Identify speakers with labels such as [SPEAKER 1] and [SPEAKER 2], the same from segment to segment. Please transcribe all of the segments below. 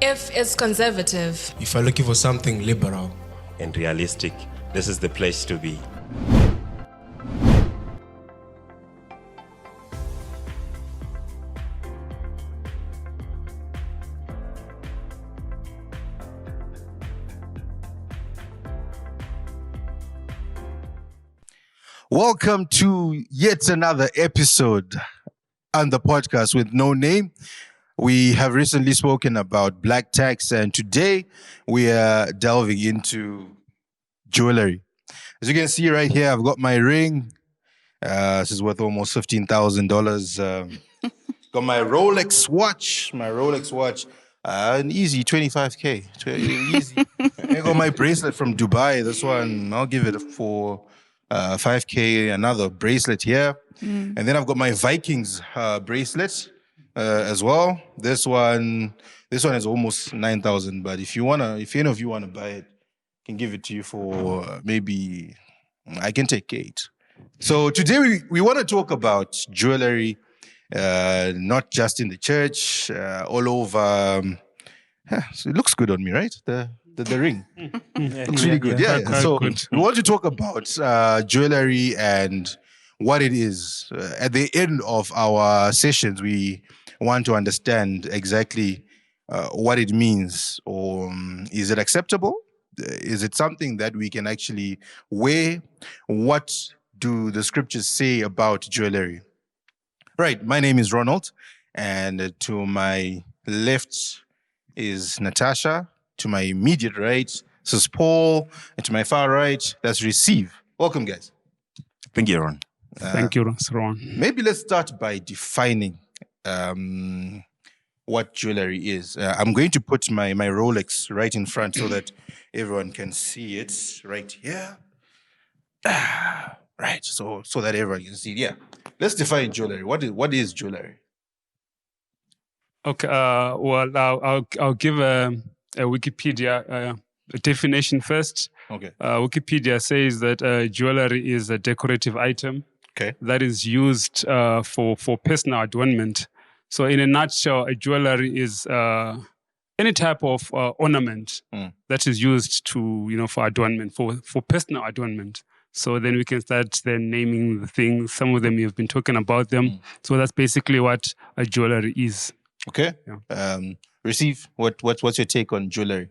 [SPEAKER 1] If it's conservative.
[SPEAKER 2] If you're looking for something liberal
[SPEAKER 3] and realistic, this is the place to be.
[SPEAKER 4] Welcome to yet another episode on the podcast with no name. We have recently spoken about black tax, and today we are delving into jewelry. As you can see right here, I've got my ring. This is worth almost $15,000. Got my Rolex watch. An easy 25K. Easy. I got my bracelet from Dubai. This one, I'll give it for 5K. Another bracelet here. And then I've got my Vikings bracelet as well. This one is almost 9,000. But if any of you wanna buy it, I can give it to you for maybe I can take 8. So today we want to talk about jewelry, not just in the church, all over. So it looks good on me, right? The ring looks really good. Yeah. So we want to talk about jewelry and what it is. At the end of our sessions, we want to understand exactly what it means, or is it acceptable? Is it something that we can actually wear? What do the scriptures say about jewelry? Right, my name is Ronald, and to my left is Natasha. To my immediate right, this is Paul, and to my far right, that's Receive. Welcome, guys.
[SPEAKER 3] Thank you, Ron.
[SPEAKER 5] Thank you, Ron.
[SPEAKER 4] Maybe let's start by defining what jewelry is. I'm going to put my Rolex right in front so that everyone can see it right here. Right, so that everyone can see it. Yeah. Let's define jewelry. What is jewelry?
[SPEAKER 5] Okay, well, I'll give a Wikipedia definition first.
[SPEAKER 4] Okay.
[SPEAKER 5] Wikipedia says that jewelry is a decorative item that is used for personal adornment. So in a nutshell, a jewelry is any type of ornament that is used for adornment, for personal adornment. So then we can start then naming the things. Some of them you've been talking about them. So that's basically what a jewelry is.
[SPEAKER 4] Okay. Yeah. Receive, what's your take on jewelry?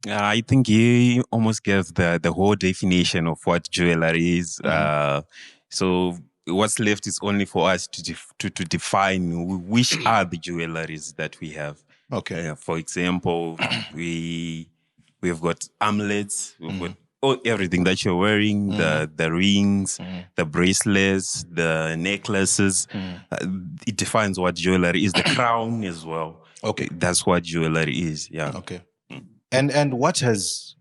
[SPEAKER 3] I think you almost gave the whole definition of what jewelry is. So what's left is only for us to define which are the jewelries that we have.
[SPEAKER 4] Okay.
[SPEAKER 3] For example, we've got amulets, we've got everything that you're wearing, the rings, the bracelets, the necklaces. It defines what jewelry is. The crown as well.
[SPEAKER 4] Okay.
[SPEAKER 3] That's what jewelry is. Yeah.
[SPEAKER 4] Okay. And what has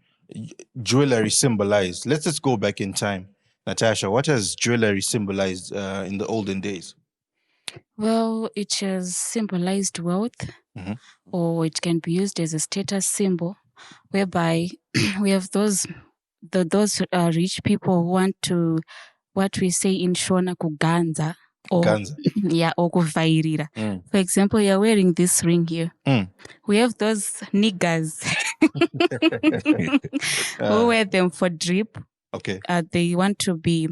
[SPEAKER 4] jewelry symbolized? Let's just go back in time. Natasha, what has jewelry symbolized in the olden days?
[SPEAKER 6] Well, it has symbolized wealth, or it can be used as a status symbol, whereby we have those rich people who want to, what we say in Shona, kuganza. Or kuvairira. For example, you're wearing this ring here. We have those niggas who wear them for drip.
[SPEAKER 4] Okay.
[SPEAKER 6] They want to be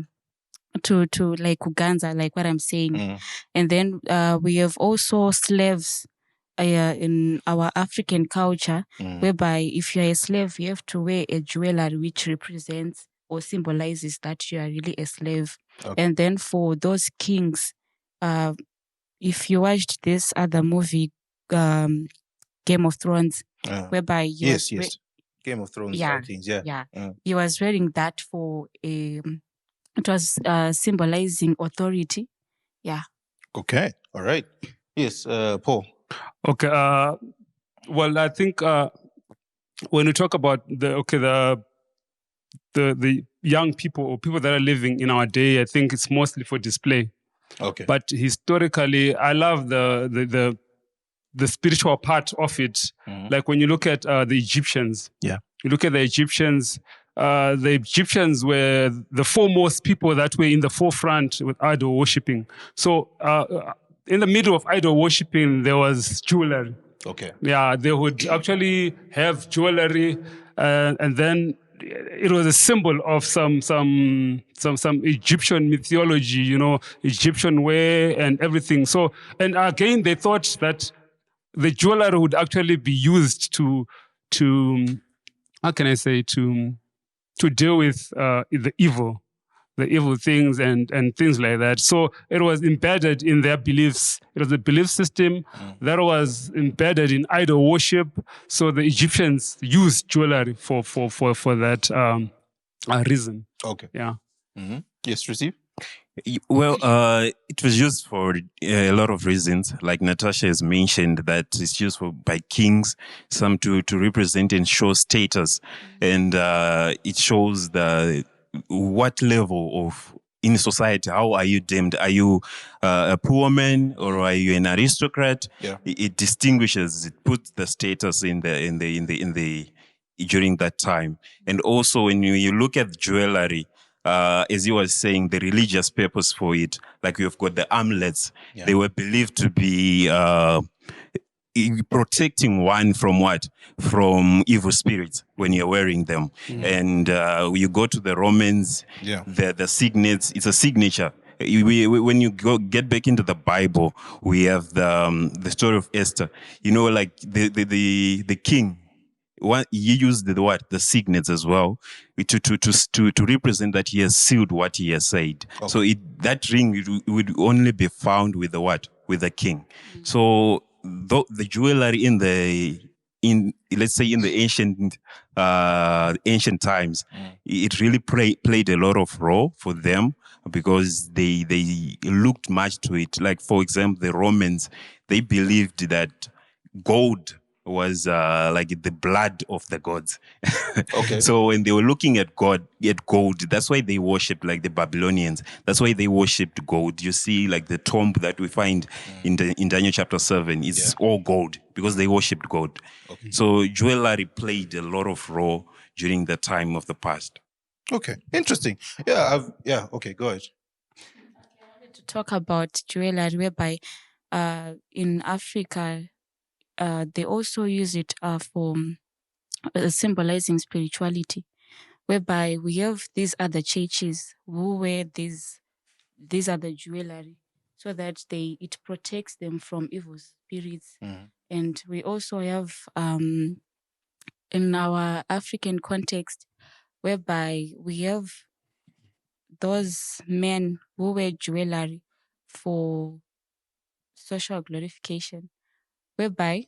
[SPEAKER 6] to like kuganza, like what I'm saying. And then we have also slaves in our African culture, whereby if you're a slave, you have to wear a jewelry which represents or symbolizes that you are really a slave. Okay. And then for those kings, if you watched this other movie, Game of Thrones, whereby
[SPEAKER 4] yes, Game of Thrones, things,
[SPEAKER 6] he was wearing that for it was symbolizing authority. Yeah. Okay.
[SPEAKER 4] All right. Yes, Paul.
[SPEAKER 5] Okay. Well, I think when we talk about the young people or people that are living in our day, I think it's mostly for display.
[SPEAKER 4] Okay.
[SPEAKER 5] But historically, I love the spiritual part of it. Like when you look at the Egyptians. Yeah. You look at the Egyptians were the foremost people that were in the forefront with idol worshipping. So in the middle of idol worshipping, there was jewelry.
[SPEAKER 4] Okay.
[SPEAKER 5] Yeah, they would actually have jewelry, and then it was a symbol of some Egyptian mythology, Egyptian way and everything. So, and again, they thought that the jewelry would actually be used to how can I say, to deal with the evil things and things like that. So it was embedded in their beliefs. It was a belief system that was embedded in idol worship. So the Egyptians used jewelry for that reason.
[SPEAKER 4] Okay.
[SPEAKER 5] Yeah.
[SPEAKER 4] Yes, receive.
[SPEAKER 3] Well, it was used for a lot of reasons. Like Natasha has mentioned, that it's used by kings, some to represent and show status, and it shows what level of in society. How are you deemed? Are you a poor man or are you an aristocrat?
[SPEAKER 4] Yeah.
[SPEAKER 3] It distinguishes. It puts the status in the during that time, and also when you look at jewelry. As you were saying, the religious purpose for it, like we've got the amulets, they were believed to be protecting one from what? From evil spirits when you're wearing them. And you go to the Romans, the signets, it's a signature. When you get back into the Bible, we have the story of Esther. Like the king. He used the signets as well to represent that he has sealed what he has said. Okay. So that ring would only be found with the king. So the jewelry in let's say in the ancient times, it really played a lot of role for them because they looked much to it. Like for example, the Romans, they believed that gold was like the blood of the gods. Okay. So when they were looking at gold, that's why they worshipped, like the Babylonians. That's why they worshipped gold. You see, like the tomb that we find in Daniel chapter 7 is all gold because they worshipped gold. Okay. So jewelry played a lot of role during the time of the past. Okay,
[SPEAKER 4] interesting. Yeah, okay, go ahead.
[SPEAKER 6] I wanted to talk about jewelry, whereby in Africa, they also use it for symbolizing spirituality, whereby we have these other churches who wear these other jewelry so that it protects them from evil spirits. And we also have in our African context, whereby we have those men who wear jewelry for social glorification, whereby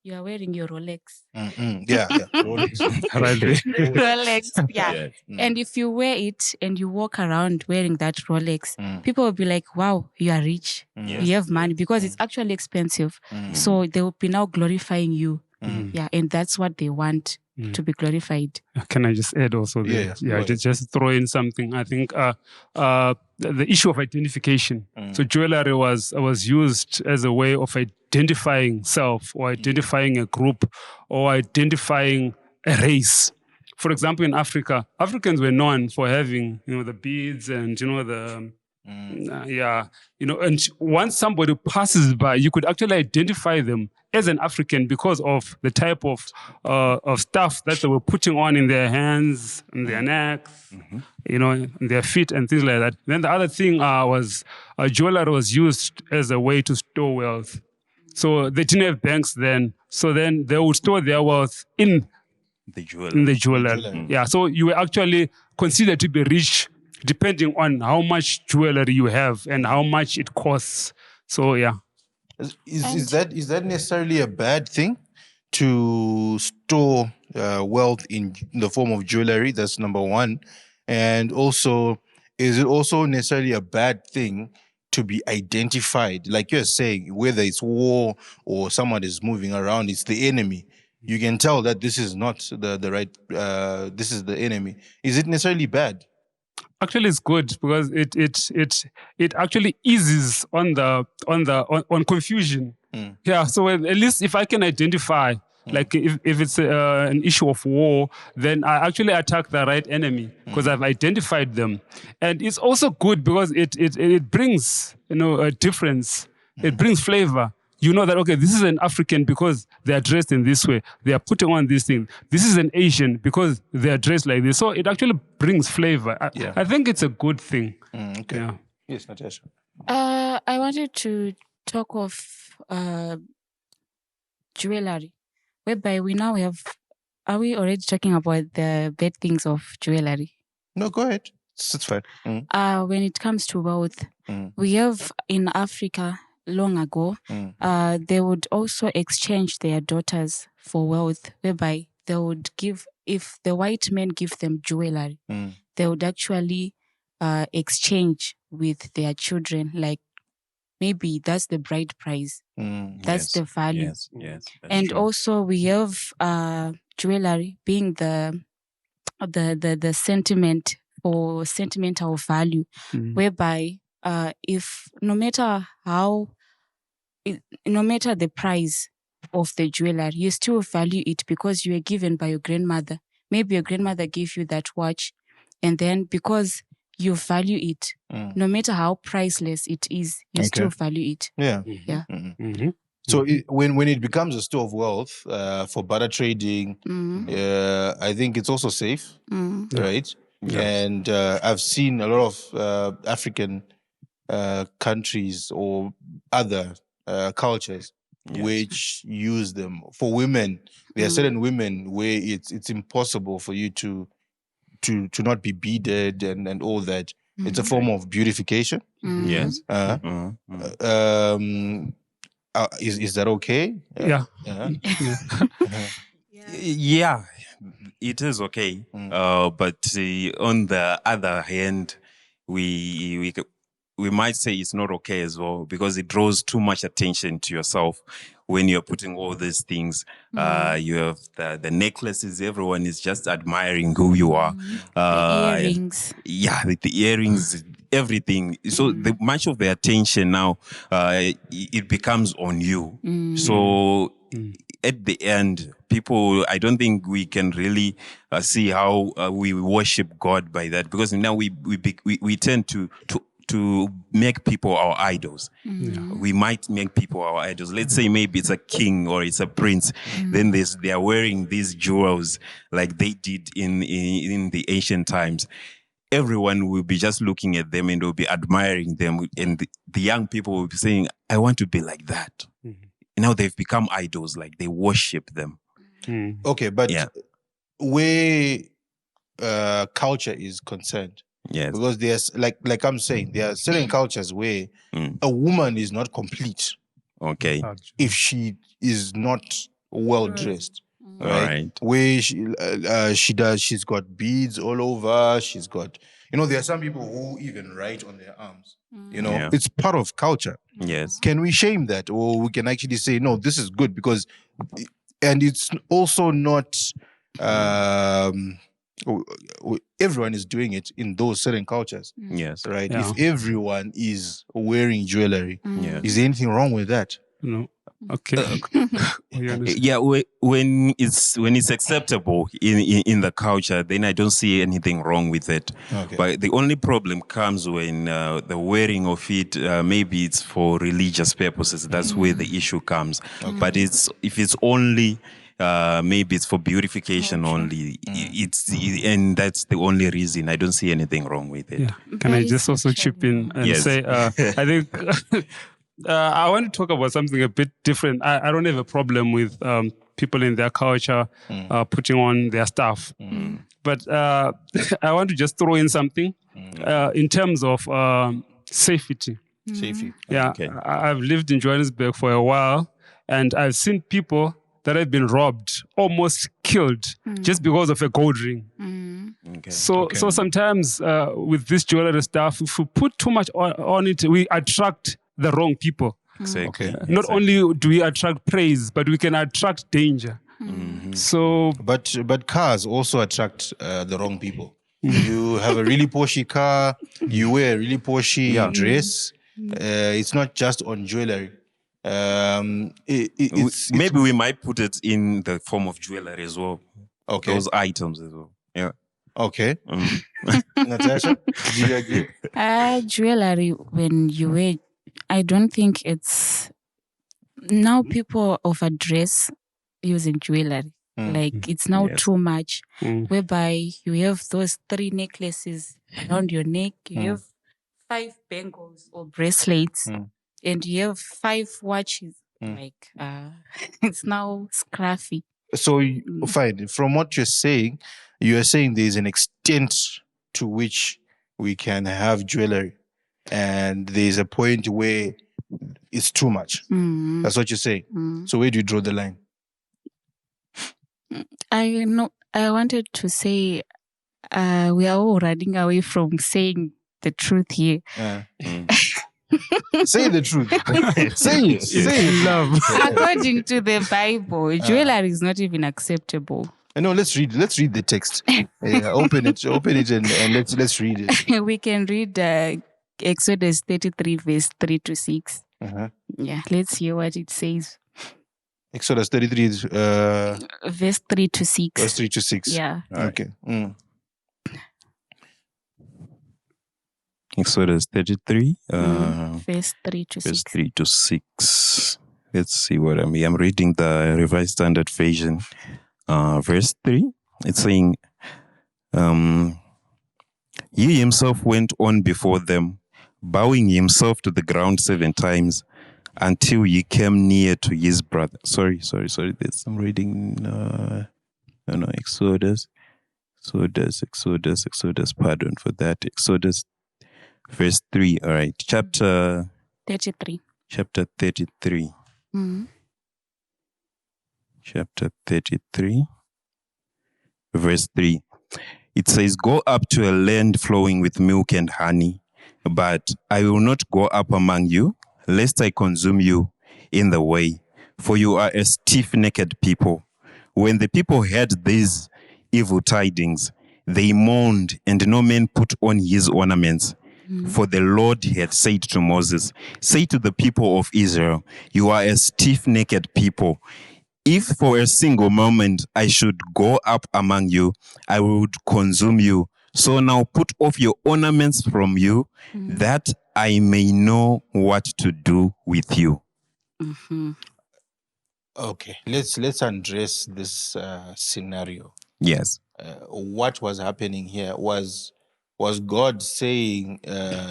[SPEAKER 6] you are wearing your Rolex.
[SPEAKER 4] Yeah, Rolex.
[SPEAKER 6] Rolex, yeah. And if you wear it and you walk around wearing that Rolex, people will be like, wow, you are rich. You have money, because it's actually expensive. So they will be now glorifying you. Yeah, and that's what they want, to be glorified.
[SPEAKER 5] Can I just add also? Just throw in something. I think the issue of identification. So jewelry was used as a way of identifying self, or identifying a group, or identifying a race. For example, in Africa, Africans were known for having, the beads and, and once somebody passes by, you could actually identify them as an African because of the type of stuff that they were putting on in their hands, in their necks, in their feet and things like that. Then the other thing was jewelry was used as a way to store wealth. So they didn't have banks then. So then they would store their wealth in the jewelry. Yeah. So you were actually considered to be rich depending on how much jewelry you have and how much it costs. So yeah.
[SPEAKER 4] Is that necessarily a bad thing, to store wealth in the form of jewelry? That's number one. And also, is it also necessarily a bad thing to be identified? Like you're saying, whether it's war or someone is moving around, it's the enemy. You can tell that this is not the right, this is the enemy. Is it necessarily bad?
[SPEAKER 5] Actually, it's good because it actually eases on confusion. Yeah. So at least if I can identify, like if it's an issue of war, then I actually attack the right enemy because I've identified them. And it's also good because it brings a difference. It brings flavor you know that, okay, this is an African because they are dressed in this way. They are putting on this thing. This is an Asian because they are dressed like this. So it actually brings flavor. I think it's a good thing.
[SPEAKER 4] Okay.
[SPEAKER 5] Yeah.
[SPEAKER 4] Yes, Natasha.
[SPEAKER 6] I wanted to talk of jewellery, whereby we now have. Are we already talking about the bad things of jewellery?
[SPEAKER 4] No, go ahead. It's fine.
[SPEAKER 6] When it comes to wealth, we have in Africa long ago, they would also exchange their daughters for wealth, whereby they would give, if the white men give them jewelry, they would actually exchange with their children, like maybe that's the bride price. That's the value.
[SPEAKER 3] Yes.
[SPEAKER 6] And
[SPEAKER 3] true.
[SPEAKER 6] also we have jewelry being the sentiment or sentimental value, whereby if no matter the price of the jewelry, you still value it because you were given by your grandmother. Maybe your grandmother gave you that watch, and then because you value it, no matter how priceless it is, you still value it.
[SPEAKER 4] Yeah.
[SPEAKER 6] Yeah.
[SPEAKER 4] So when it becomes a store of wealth for barter trading, I think it's also safe, right?
[SPEAKER 3] Yes.
[SPEAKER 4] And I've seen a lot of African countries or other cultures which use them. For women, there are certain women where it's impossible for you to not be beaded and all that. It's a form of beautification.
[SPEAKER 3] Yes.
[SPEAKER 4] Is that okay?
[SPEAKER 5] Yeah.
[SPEAKER 3] Yeah, it is okay. But on the other hand, we might say it's not okay as well because it draws too much attention to yourself when you're putting all these things. You have the necklaces. Everyone is just admiring who you are.
[SPEAKER 6] The earrings.
[SPEAKER 3] Yeah, the earrings, everything. So much of the attention now, it becomes on you. So at the end, people, I don't think we can really see how we worship God by that, because now we tend to make people our idols. We might make people our idols. Let's say maybe it's a king or it's a prince. Then they are wearing these jewels like they did in the ancient times. Everyone will be just looking at them and will be admiring them. And the young people will be saying, I want to be like that. Now they've become idols, like they worship them.
[SPEAKER 4] Okay, but where culture is concerned, because there's like I'm saying, there are certain cultures where a woman is not complete.
[SPEAKER 3] Okay.
[SPEAKER 4] If she is not well dressed.
[SPEAKER 3] All right.
[SPEAKER 4] Where she's got beads all over. She's got, there are some people who even write on their arms. It's part of culture.
[SPEAKER 3] Yes.
[SPEAKER 4] Can we shame that, or we can actually say no? This is good because, and it's also not. Everyone is doing it in those certain cultures.
[SPEAKER 3] Yes.
[SPEAKER 4] Right.
[SPEAKER 5] Yeah.
[SPEAKER 4] If everyone is wearing jewelry,
[SPEAKER 3] Yeah.
[SPEAKER 4] is there anything wrong with that?
[SPEAKER 5] No. Okay.
[SPEAKER 3] Yeah, when it's acceptable in the culture, then I don't see anything wrong with it.
[SPEAKER 4] Okay.
[SPEAKER 3] But the only problem comes when the wearing of it, maybe it's for religious purposes. That's where the issue comes. Okay. But if it's only maybe it's for beautification only. And that's the only reason. I don't see anything wrong with it.
[SPEAKER 5] Yeah. Can I just also chip in and say, I think I want to talk about something a bit different. I don't have a problem with people in their culture putting on their stuff. But I want to just throw in something in terms of safety.
[SPEAKER 4] Safety.
[SPEAKER 5] Yeah.
[SPEAKER 3] Okay.
[SPEAKER 5] I've lived in Johannesburg for a while, and I've seen people that have been robbed, almost killed, just because of a gold ring.
[SPEAKER 3] Okay.
[SPEAKER 5] So sometimes with this jewelry stuff, if we put too much on it, we attract the wrong people.
[SPEAKER 3] Exactly.
[SPEAKER 4] Okay.
[SPEAKER 5] Not only do we attract praise, but we can attract danger. So,
[SPEAKER 4] but cars also attract the wrong people. You have a really Porsche car, you wear a really Porsche dress. It's not just on jewelry.
[SPEAKER 3] Maybe we might put it in the form of jewelry as well.
[SPEAKER 4] Okay.
[SPEAKER 3] Those items as well. Yeah.
[SPEAKER 4] Okay. Natasha, do you agree?
[SPEAKER 6] Jewelry, when you wear, I don't think it's Now people overdress using jewelry. Like it's now too much, whereby you have those 3 necklaces around your neck, you have 5 bangles or bracelets, and you have 5 watches. Like it's now scruffy.
[SPEAKER 4] So, fine. From what you're saying there's an extent to which we can have jewelry, and there's a point where it's too much. That's what you're saying. So where do you draw the line?
[SPEAKER 6] I wanted to say we are all running away from saying the truth here.
[SPEAKER 4] Say the truth. Say it. Say it.
[SPEAKER 5] Love.
[SPEAKER 6] According to the Bible, jewelry is not even acceptable.
[SPEAKER 4] No, let's read the text. Open it and let's read it.
[SPEAKER 6] We can read Exodus 33 verse 3 to 6. Yeah, let's hear what it says.
[SPEAKER 4] Exodus 33
[SPEAKER 6] verse 3 to 6.
[SPEAKER 4] Verse 3 to 6.
[SPEAKER 6] Yeah.
[SPEAKER 4] Okay.
[SPEAKER 3] Exodus 33,
[SPEAKER 6] verse 3 to 6.
[SPEAKER 3] Verse 3 to 6. Let's see what I'm reading the Revised Standard Version. Verse 3, it's saying, he himself went on before them, bowing himself to the ground 7 times, until he came near to his brother. Sorry. I'm reading, Exodus. Pardon for that. Exodus, verse 3. All right. Chapter
[SPEAKER 6] 33.
[SPEAKER 3] Chapter 33. Chapter 33, verse 3. It says, go up to a land flowing with milk and honey, but I will not go up among you, lest I consume you in the way, for you are a stiff-necked people. When the people heard these evil tidings, they mourned, and no man put on his ornaments. For the Lord had said to Moses, say to the people of Israel, you are a stiff-necked people. If for a single moment I should go up among you, I would consume you. So now put off your ornaments from you, that I may know what to do with you.
[SPEAKER 4] Okay, let's address this scenario.
[SPEAKER 3] Yes.
[SPEAKER 4] What was happening here was God saying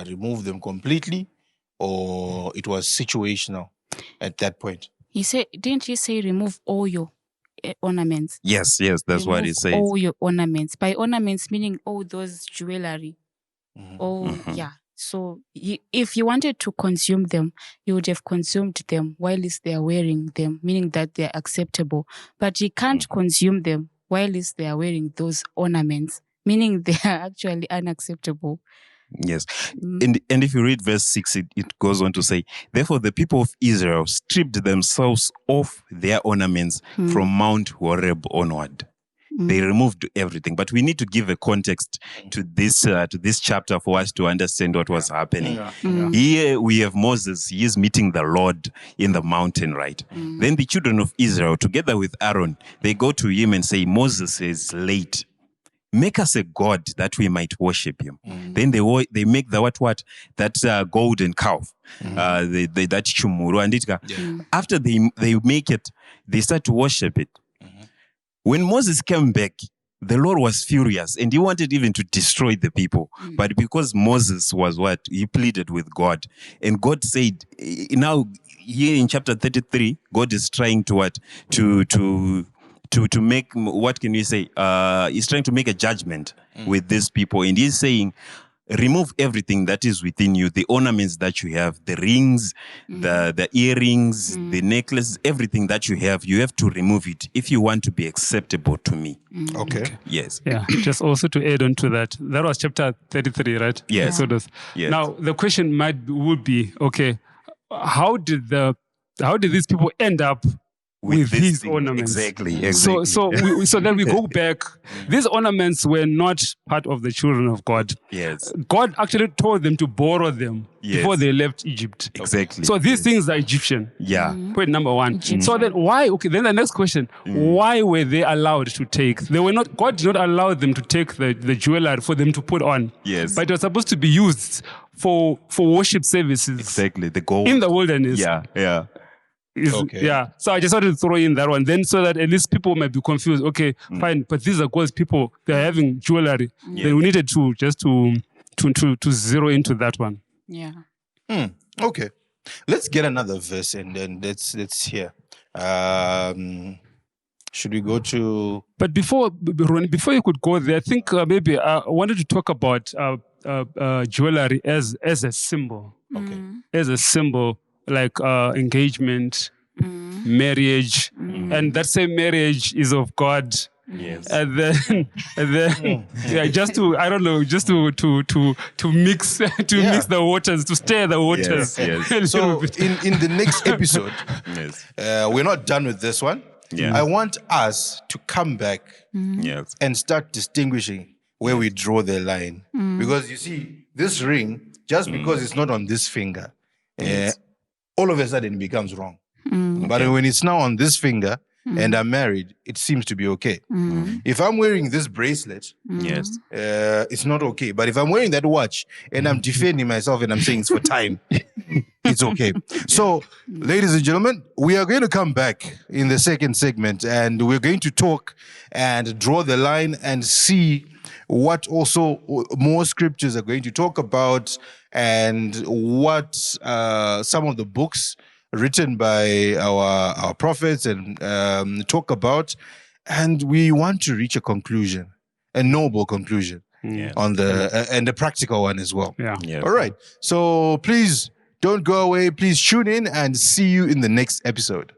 [SPEAKER 4] remove them completely, or it was situational at that point?
[SPEAKER 6] He said, didn't he say remove all your ornaments?
[SPEAKER 3] Yes, that's what he says.
[SPEAKER 6] All your ornaments. By ornaments, meaning all those jewelry. Yeah. So if you wanted to consume them, you would have consumed them while they are wearing them, meaning that they are acceptable. But you can't consume them while they are wearing those ornaments, meaning they are actually unacceptable.
[SPEAKER 3] Yes. And if you read verse 6, it goes on to say, therefore the people of Israel stripped themselves of their ornaments from Mount Horeb onward. They removed everything. But we need to give a context to this chapter for us to understand what was happening. Here we have Moses. He is meeting the Lord in the mountain, right? Then the children of Israel, together with Aaron, they go to him and say, Moses is late. Make us a god that we might worship him. Then they make that golden calf, that chumuru, and after they make it, they start to worship it. When Moses came back, the Lord was furious and he wanted even to destroy the people. But because Moses was he pleaded with God, and God said, now here in chapter 33, God is trying to make, what can we say? He's trying to make a judgment with these people. And he's saying, remove everything that is within you, the ornaments that you have, the rings, the earrings, the necklaces, everything that you have to remove it if you want to be acceptable to me.
[SPEAKER 4] Okay.
[SPEAKER 3] Yes.
[SPEAKER 5] Yeah. Just also to add on to that was chapter 33, right?
[SPEAKER 3] Yes.
[SPEAKER 5] Exodus.
[SPEAKER 3] Yes.
[SPEAKER 5] Now the question would be, okay, how did these people end up with these ornaments?
[SPEAKER 3] Exactly.
[SPEAKER 5] So then we go back. These ornaments were not part of the children of God.
[SPEAKER 3] Yes.
[SPEAKER 5] God actually told them to borrow them before they left Egypt.
[SPEAKER 3] Exactly.
[SPEAKER 5] So these things are Egyptian.
[SPEAKER 3] Yeah.
[SPEAKER 5] Point number 1. So then why? Okay. Then the next question: why were they allowed to take? They were not. God did not allow them to take the jewelry for them to put on.
[SPEAKER 3] Yes.
[SPEAKER 5] But it was supposed to be used for worship services.
[SPEAKER 3] Exactly. The gold
[SPEAKER 5] in the wilderness.
[SPEAKER 3] Yeah.
[SPEAKER 4] Okay.
[SPEAKER 5] Yeah. So I just wanted to throw in that one. Then so that at least people might be confused. Okay, fine. But these are goals people, they're having jewelry. Then we needed to just to zero into that one.
[SPEAKER 6] Yeah.
[SPEAKER 4] Okay. Let's get another verse and then let's hear. Should we go to...
[SPEAKER 5] But before you could go there, I think maybe I wanted to talk about jewelry as a symbol.
[SPEAKER 4] Okay.
[SPEAKER 5] As a symbol, like engagement, marriage, and that same marriage is of God.
[SPEAKER 3] Yes.
[SPEAKER 5] And then yeah, just to mix mix the waters, to stir the waters.
[SPEAKER 3] Yes.
[SPEAKER 4] So in the next episode,
[SPEAKER 3] Yes.
[SPEAKER 4] we're not done with this one.
[SPEAKER 3] Yeah.
[SPEAKER 4] I want us to come back
[SPEAKER 3] Yes.
[SPEAKER 4] and start distinguishing where we draw the line. Because you see, this ring, just because it's not on this finger, all of a sudden it becomes wrong. But when it's now on this finger and I'm married, it seems to be okay. If I'm wearing this bracelet,
[SPEAKER 3] Yes.
[SPEAKER 4] it's not okay. But if I'm wearing that watch and I'm defending myself and I'm saying it's for time, it's okay. So, ladies and gentlemen, we are going to come back in the second segment and we're going to talk and draw the line and see what also more scriptures are going to talk about and what some of the books written by our prophets and talk about. And we want to reach a conclusion, a noble conclusion on the practical one as well.
[SPEAKER 5] Yeah.
[SPEAKER 3] Yes.
[SPEAKER 4] All right. So please don't go away. Please tune in and see you in the next episode.